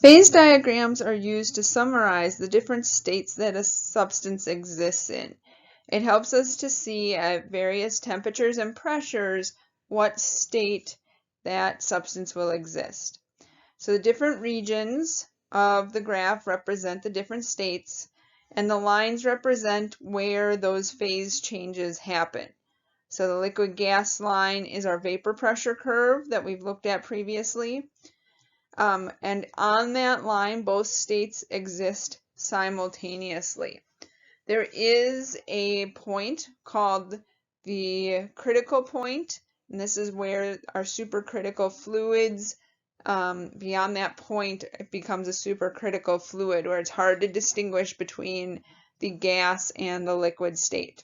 Phase diagrams are used to summarize the different states that a substance exists in. It helps us to see at various temperatures and pressures what state that substance will exist. So the different regions of the graph represent the different states, and the lines represent where those phase changes happen. So the liquid gas line is our vapor pressure curve that we've looked at previously. And on that line, both states exist simultaneously. There is a point called the critical point, and this is where our supercritical fluids, beyond that point, it becomes a supercritical fluid where it's hard to distinguish between the gas and the liquid state.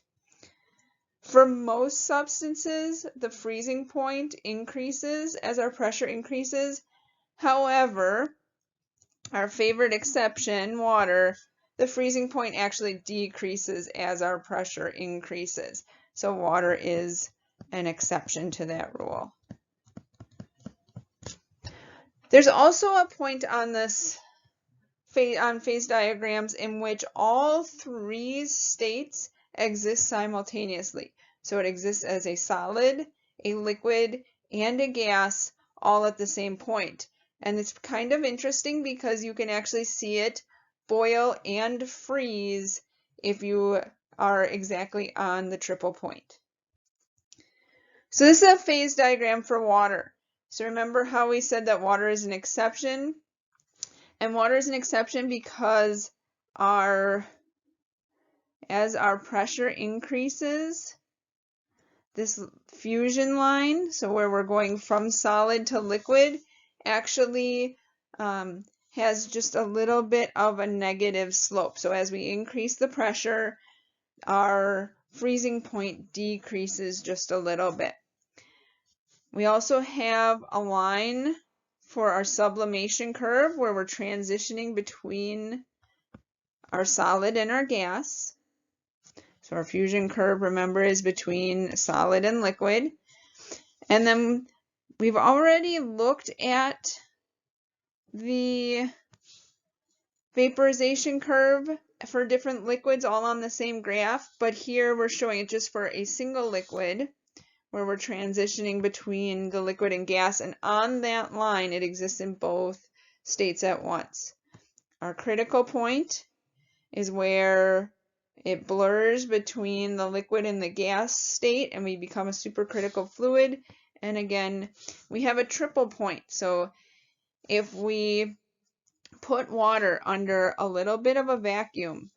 For most substances, the freezing point increases as our pressure increases. However, our favorite exception, water, the freezing point actually decreases as our pressure increases. So water is an exception to that rule. There's also a point on this phase diagrams in which all three states exist simultaneously. So it exists as a solid, a liquid, and a gas all at the same point. And it's kind of interesting because you can actually see it boil and freeze if you are exactly on the triple point. So this is a phase diagram for water. So remember how we said that water is an exception? And water is an exception because as our pressure increases, this fusion line, so where we're going from solid to liquid, actually has just a little bit of a negative slope. So as we increase the pressure, our freezing point decreases just a little bit. We also have a line for our sublimation curve where we're transitioning between our solid and our gas. So our fusion curve, remember, is between solid and liquid. And then we've already looked at the vaporization curve for different liquids all on the same graph, but here we're showing it just for a single liquid where we're transitioning between the liquid and gas, and on that line it exists in both states at once. Our critical point is where it blurs between the liquid and the gas state and we become a supercritical fluid. And again, we have a triple point. So if we put water under a little bit of a vacuum,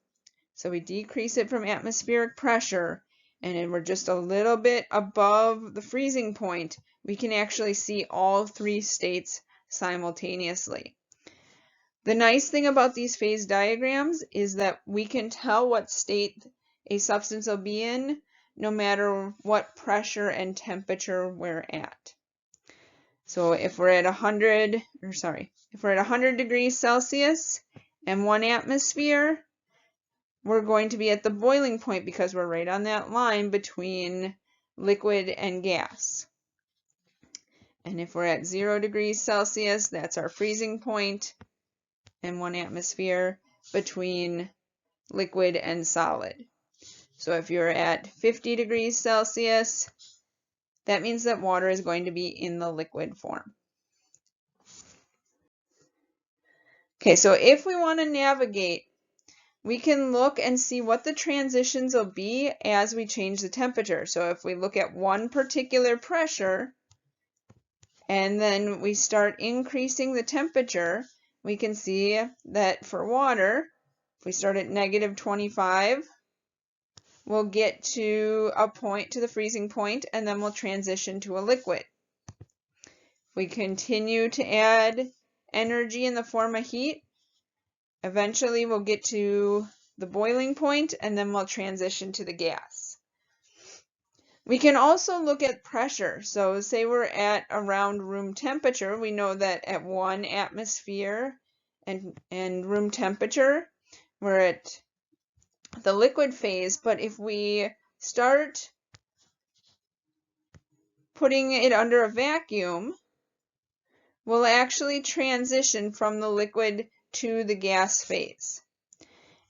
so we decrease it from atmospheric pressure, and then we're just a little bit above the freezing point, we can actually see all three states simultaneously. The nice thing about these phase diagrams is that we can tell what state a substance will be in no matter what pressure and temperature we're at. So if we're at 100 degrees Celsius and 1 atmosphere, we're going to be at the boiling point because we're right on that line between liquid and gas. And if we're at 0 degrees Celsius, that's our freezing point, and 1 atmosphere between liquid and solid. So if you're at 50 degrees Celsius, that means that water is going to be in the liquid form. Okay, so if we want to navigate, we can look and see what the transitions will be as we change the temperature. So if we look at one particular pressure and then we start increasing the temperature, we can see that for water, if we start at -25, we'll get to a point, to the freezing point, and then we'll transition to a liquid. We continue to add energy in the form of heat. Eventually we'll get to the boiling point, and then we'll transition to the gas. We can also look at pressure. So say we're at around room temperature. We know that at 1 atmosphere and room temperature, we're at the liquid phase. But if we start putting it under a vacuum, will actually transition from the liquid to the gas phase.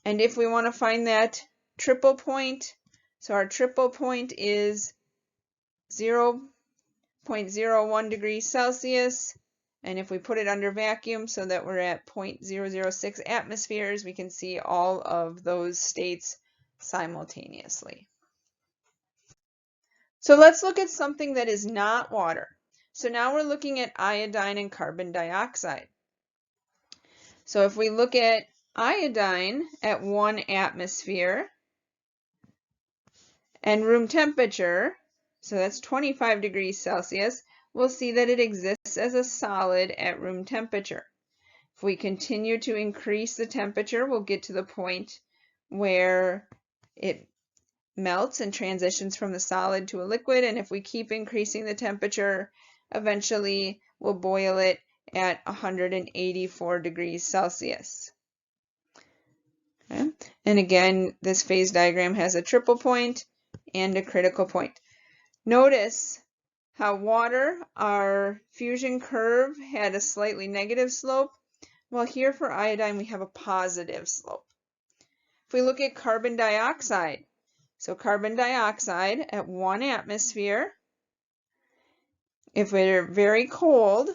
And if we want to find that triple point, so our triple point is 0.01 degrees Celsius, and if we put it under vacuum so that we're at 0.006 atmospheres, we can see all of those states simultaneously. So let's look at something that is not water. So now we're looking at iodine and carbon dioxide. So if we look at iodine at 1 atmosphere and room temperature, so that's 25 degrees Celsius, we'll see that it exists as a solid at room temperature. If we continue to increase the temperature, we'll get to the point where it melts and transitions from the solid to a liquid, and if we keep increasing the temperature, eventually we'll boil it at 184 degrees Celsius. Okay. And again, this phase diagram has a triple point and a critical point. Notice how water, our fusion curve, had a slightly negative slope, while here for iodine we have a positive slope. If we look at carbon dioxide, so carbon dioxide at 1 atmosphere, if we're very cold,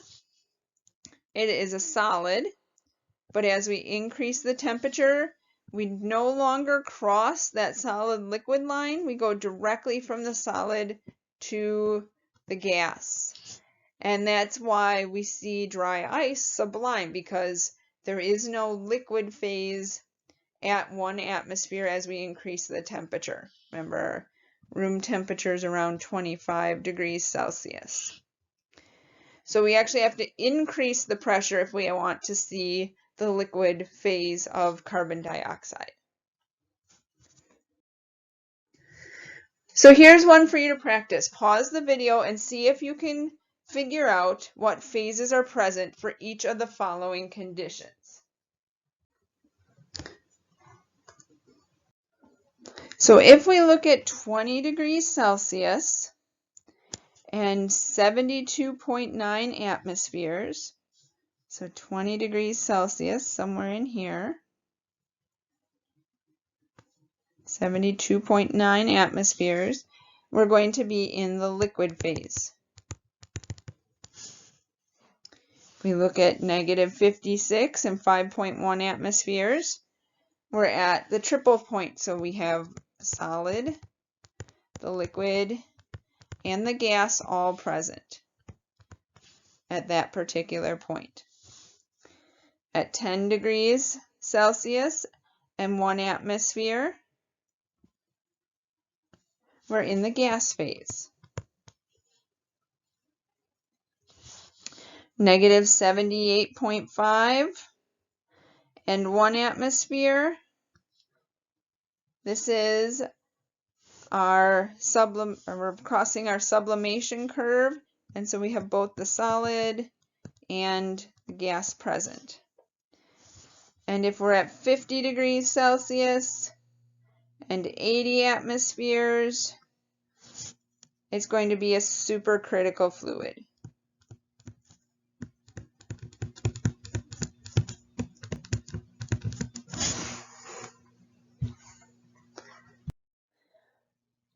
it is a solid, but as we increase the temperature, we no longer cross that solid liquid line. We go directly from the solid to the gas. And that's why we see dry ice sublime, because there is no liquid phase at 1 atmosphere as we increase the temperature. Remember, room temperature is around 25 degrees Celsius. So we actually have to increase the pressure if we want to see the liquid phase of carbon dioxide. So here's one for you to practice. Pause the video and see if you can figure out what phases are present for each of the following conditions. So if we look at 20 degrees Celsius and 72.9 atmospheres, so 20 degrees Celsius, somewhere in here, 72.9 atmospheres, we're going to be in the liquid phase. If we look at negative 56 and 5.1 atmospheres, we're at the triple point. So we have solid, the liquid, and the gas all present at that particular point. At 10 degrees Celsius and 1 atmosphere, we're in the gas phase. Negative 78.5 and 1 atmosphere. This is our we're crossing our sublimation curve, and so we have both the solid and the gas present. And if we're at 50 degrees Celsius and 80 atmospheres, it's going to be a supercritical fluid.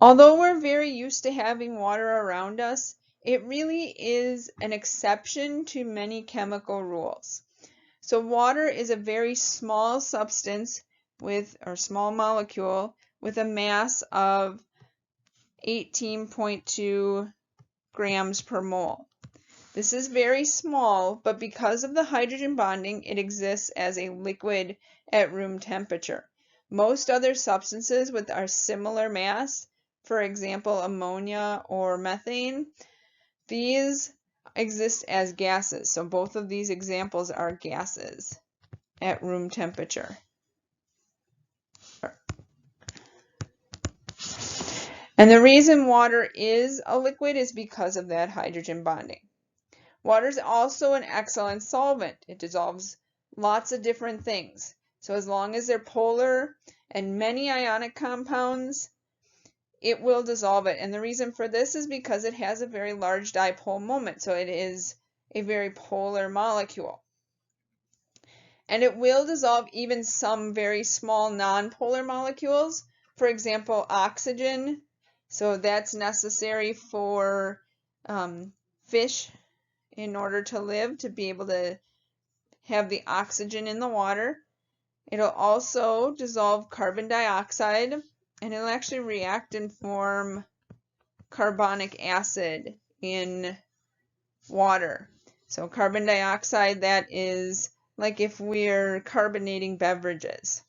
Although we're very used to having water around us, it really is an exception to many chemical rules. So water is a very small substance or small molecule with a mass of 18.2 grams per mole. This is very small, but because of the hydrogen bonding, it exists as a liquid at room temperature. Most other substances with our similar mass, for example, ammonia or methane, these exist as gases. So both of these examples are gases at room temperature. And the reason water is a liquid is because of that hydrogen bonding. Water is also an excellent solvent. It dissolves lots of different things. So as long as they're polar and many ionic compounds, it will dissolve it. And the reason for this is because it has a very large dipole moment. So it is a very polar molecule. And it will dissolve even some very small nonpolar molecules, for example, oxygen. So that's necessary for fish in order to live, to be able to have the oxygen in the water. It'll also dissolve carbon dioxide, and it'll actually react and form carbonic acid in water. So carbon dioxide, that is like if we're carbonating beverages.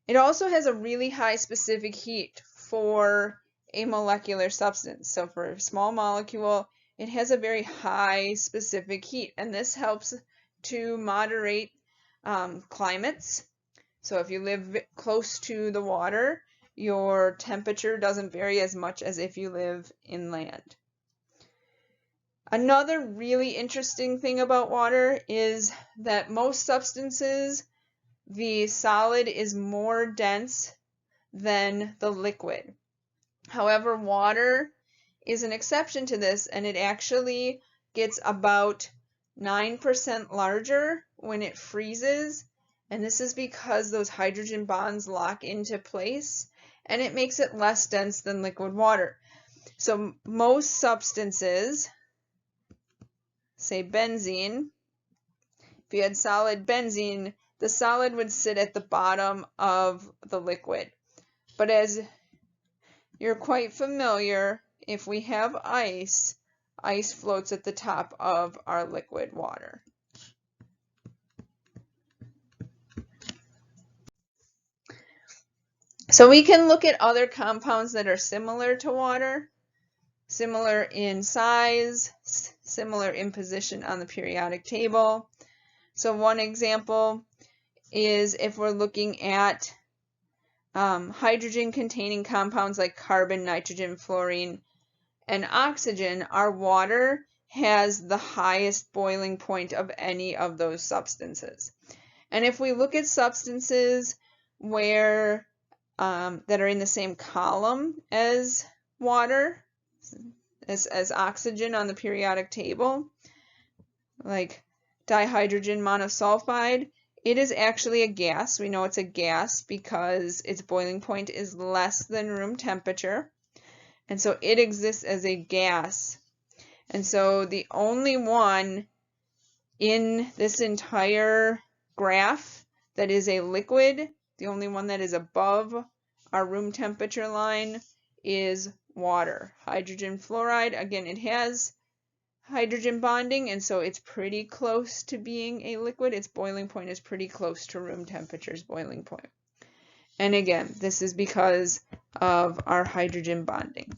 It also has a really high specific heat for a molecular substance. So for a small molecule, it has a very high specific heat, and this helps to moderate climates. So if you live close to the water, your temperature doesn't vary as much as if you live inland. Another really interesting thing about water is that most substances, the solid is more dense than the liquid. However, water is an exception to this, and it actually gets about 9% larger when it freezes, and this is because those hydrogen bonds lock into place, and it makes it less dense than liquid water. So most substances, say benzene, if you had solid benzene, the solid would sit at the bottom of the liquid. But as you're quite familiar, if we have ice, ice floats at the top of our liquid water. So we can look at other compounds that are similar to water, similar in size, similar in position on the periodic table. So one example is if we're looking at hydrogen-containing compounds like carbon, nitrogen, fluorine, and oxygen, our water has the highest boiling point of any of those substances. And if we look at substances where that are in the same column as water, as oxygen on the periodic table, like dihydrogen monosulfide, it is actually a gas. We know it's a gas because its boiling point is less than room temperature. And so it exists as a gas. And so the only one in this entire graph that is a liquid, the only one that is above our room temperature line, is water. Hydrogen fluoride, again, it has hydrogen bonding, and so it's pretty close to being a liquid. Its boiling point is pretty close to room temperature's boiling point. And again, this is because of our hydrogen bonding.